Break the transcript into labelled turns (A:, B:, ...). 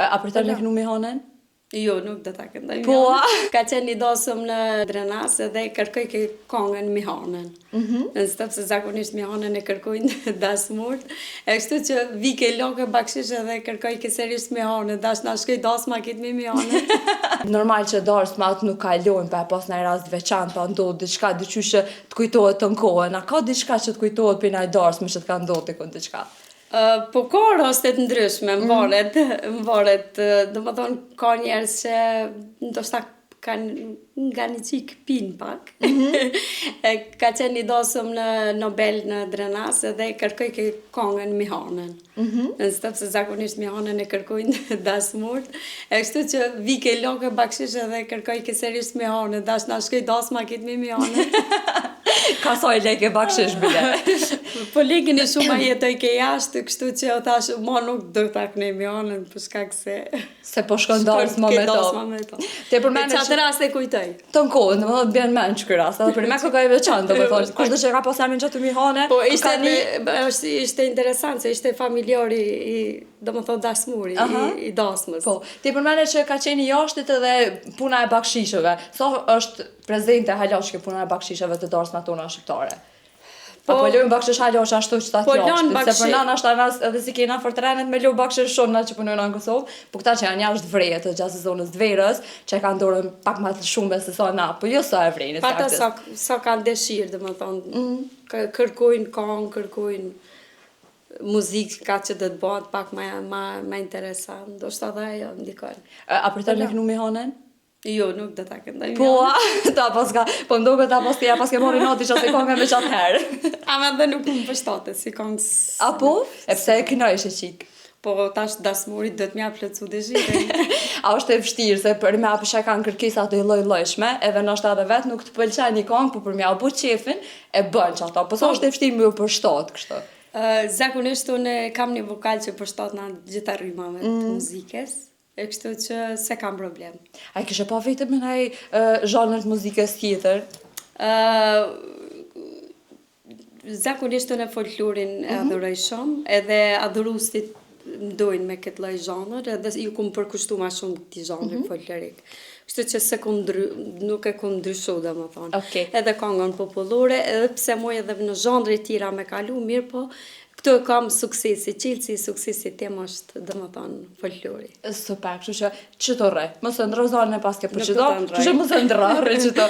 A: A pritet me kënu mi hanen?
B: Jo, nuk do ta këndoj.
A: Po?
B: Ka qenë i dosëm në Drenas edhe kërkoj ke kongën Mihanën. Sepse zakonisht Mihanën e kërkojnë dasmurt. E kështu që vi ke lokë bakshish edhe kërkoj ke serisht Mihanën. Dash na shkoj dasma kit me Mihanën.
A: Normal që darsmat nuk kalojnë pa pas në rast veçantë, pa ndodhë diçka dyqyshe të kujtohet të në kohën. A ka diçka që të kujtohet për naj darsme që të ka ndodhë të kënë diçka?
B: Po ka rastet ndryshme, mvaret, do më thonë, ka njerës që ndoshta kanë nga një qik pin pak. Ka qenë i dosëm në Nobel në Drenas edhe kërkoj ke kongën Mihanën. Sepse zakonisht Mihanën e kërkojnë dasmurt. E kështu që vi ke lokë bakshish edhe kërkoj ke serisht Mihanën. Dash na shkoj dasma kit me Mihanën.
A: Ka soj leke bakshish bile.
B: Po lekin e shumë a jetoj ke jashtë, kështu që o thash, ma nuk do të aknej Mihanën, për shkak se...
A: Se po shkon darsma me to.
B: Te qatë rast e kujtoj.
A: Të në kohë, në më thotë bjen men që kërë rast, edhe për me këka e veçanë, do më thotë, kush dhe që ka posamin që të Mihane...
B: Po ishte interesant, se ishte familjari i, do më thotë, dasmuri, i dasmës.
A: Po, te përmene që ka qenë i jashtit edhe puna e bakshishëve, so është prezente halashke puna e bakshishëve të darsma tona shqiptare? Apo lojnë bakshish halosh ashtu që ta t'jashtit, se për nana është anas edhe si kena fortrenet me lojnë bakshish shumë na që punojnë në Kosovë, po këta që janë jashtë vrejët të gjatë sezonës dverës, që e kanë dorën pak ma të shumë se sa na, po jo sa e vrejnë.
B: Pata sa kanë dëshirë, dhe më thonë, kërkojnë kongë, kërkojnë muzikë ka që dhe të bëhat pak ma interesant, do shta dhe ajo ndikojnë.
A: A pritet me kënu Mihanën?
B: Jo, nuk do ta këndoj.
A: Po, ta paska, po ndoke ta paske mori noti që se kongë me qatë herë.
B: Ama dhe nuk më pështate si kongës...
A: A po? E pse e kënoj ishe qik?
B: Po, tash dasmurit do të mja plëcu dëshirën.
A: A është e vështirë, se për mja përshë kanë kërkesat të lojshme, edhe nështë edhe vetë nuk të pëlqen një kongë, po për mja bu qefin, e bën që ato. Po sa është e vështirë me ju përshtat kështë?
B: Zakonisht unë kam një vokal që përshtat në gjitha rrimave të muzikës. E kështu që se kam problem.
A: A i kështë pa vetëm me nëj zhanër të muzikës tjetër?
B: Zakonisht unë e folklorin e adhuroj shumë, edhe adhurusit mdojnë me këtë lloj zhanër, edhe ju kumë përkushtu ma shumë këti zhanër folklorik. Kështu që nuk e ku ndryshu, dhe më thonë. Edhe kongën popullore, edhe pse moj edhe në zhanëri tjera me kalu, mirë po, këtu e kam suksesi, qilësi suksesi tem është, dhe më thonë, folklori.
A: Super, kështu që që të rre, mësë ndrë zonën e paske për qëto, kështu që mësë ndrë që të